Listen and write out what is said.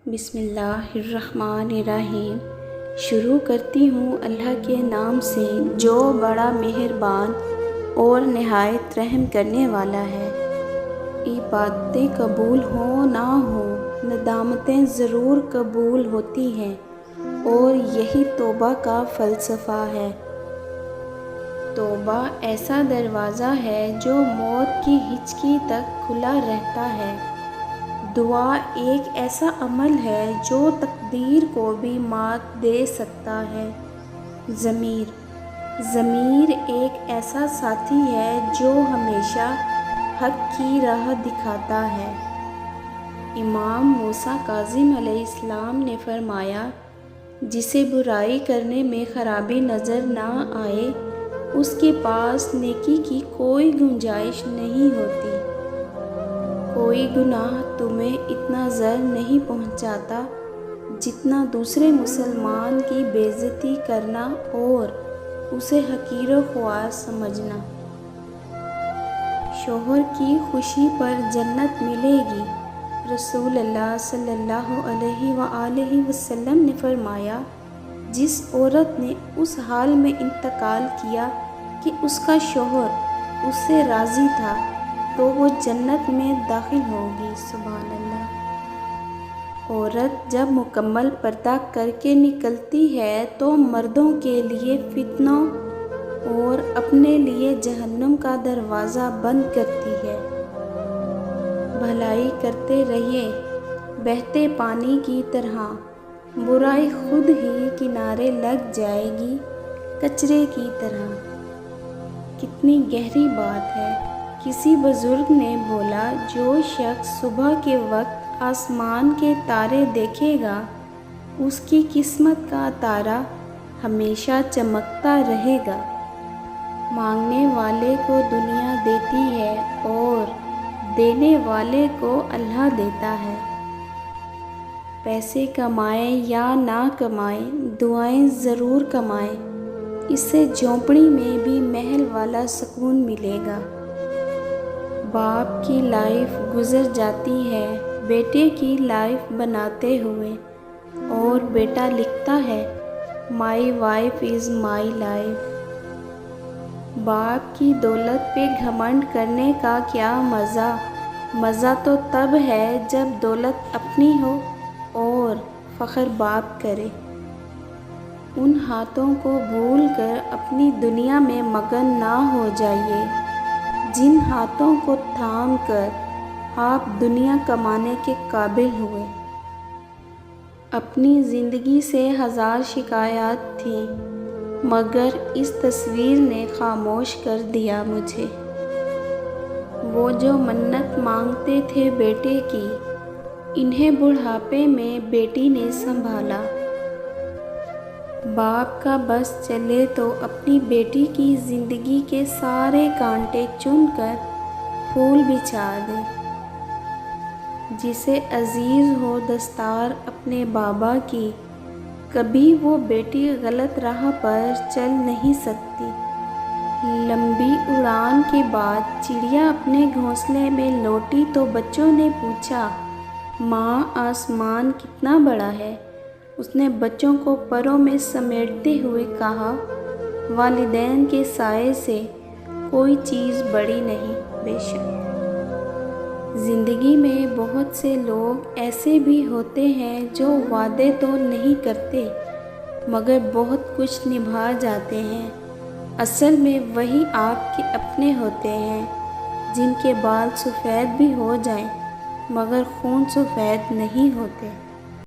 بسم اللہ الرحمن الرحیم۔ شروع کرتی ہوں اللہ کے نام سے جو بڑا مہربان اور نہایت رحم کرنے والا ہے۔ عبادتیں قبول ہوں نہ ہوں، ندامتیں ضرور قبول ہوتی ہیں، اور یہی توبہ کا فلسفہ ہے۔ توبہ ایسا دروازہ ہے جو موت کی ہچکی تک کھلا رہتا ہے۔ دعا ایک ایسا عمل ہے جو تقدیر کو بھی مات دے سکتا ہے۔ ضمیر ایک ایسا ساتھی ہے جو ہمیشہ حق کی راہ دکھاتا ہے۔ امام موسیٰ کاظم علیہ السلام نے فرمایا، جسے برائی کرنے میں خرابی نظر نہ آئے، اس کے پاس نیکی کی کوئی گنجائش نہیں ہوتی۔ کوئی گناہ تمہیں اتنا ضر نہیں پہنچاتا جتنا دوسرے مسلمان کی بے عزتی کرنا اور اسے حقیر و خوار سمجھنا۔ شوہر کی خوشی پر جنت ملے گی۔ رسول اللہ صلی اللہ علیہ وآلہ وسلم نے فرمایا، جس عورت نے اس حال میں انتقال کیا کہ اس کا شوہر اس سے راضی تھا تو وہ جنت میں داخل ہوگی۔ سبحان اللہ۔ عورت جب مکمل پردہ کر کے نکلتی ہے تو مردوں کے لیے فتنوں اور اپنے لیے جہنم کا دروازہ بند کرتی ہے۔ بھلائی کرتے رہیے بہتے پانی کی طرح، برائی خود ہی کنارے لگ جائے گی کچرے کی طرح۔ کتنی گہری بات ہے۔ کسی بزرگ نے بولا، جو شخص صبح کے وقت آسمان کے تارے دیکھے گا، اس کی قسمت کا تارا ہمیشہ چمکتا رہے گا۔ مانگنے والے کو دنیا دیتی ہے اور دینے والے کو اللہ دیتا ہے۔ پیسے کمائیں یا نہ کمائیں، دعائیں ضرور کمائیں، اس سے جھونپڑی میں بھی محل والا سکون ملے گا۔ باپ کی لائف گزر جاتی ہے بیٹے کی لائف بناتے ہوئے، اور بیٹا لکھتا ہے، my wife is my life. باپ کی دولت پہ گھمنڈ کرنے کا کیا مزہ؟ مزہ تو تب ہے جب دولت اپنی ہو اور فخر باپ کرے۔ ان ہاتھوں کو بھول کر اپنی دنیا میں مگن نہ ہو جائیے، جن ہاتھوں کو تھام کر آپ دنیا کمانے کے قابل ہوئے۔ اپنی زندگی سے ہزار شکایات تھیں، مگر اس تصویر نے خاموش کر دیا مجھے۔ وہ جو منت مانگتے تھے بیٹے کی، انہیں بڑھاپے میں بیٹی نے سنبھالا۔ باپ کا بس چلے تو اپنی بیٹی کی زندگی کے سارے کانٹے چن کر پھول بچھا دے۔ جسے عزیز ہو دستار اپنے بابا کی، کبھی وہ بیٹی غلط راہ پر چل نہیں سکتی۔ لمبی اڑان کے بعد چڑیا اپنے گھونسلے میں لوٹی تو بچوں نے پوچھا، ماں آسمان کتنا بڑا ہے؟ اس نے بچوں کو پروں میں سمیٹتے ہوئے کہا، والدین کے سائے سے کوئی چیز بڑی نہیں۔ بے شک زندگی میں بہت سے لوگ ایسے بھی ہوتے ہیں جو وعدے تو نہیں کرتے مگر بہت کچھ نبھا جاتے ہیں۔ اصل میں وہی آپ کے اپنے ہوتے ہیں، جن کے بال سفید بھی ہو جائیں مگر خون سفید نہیں ہوتے۔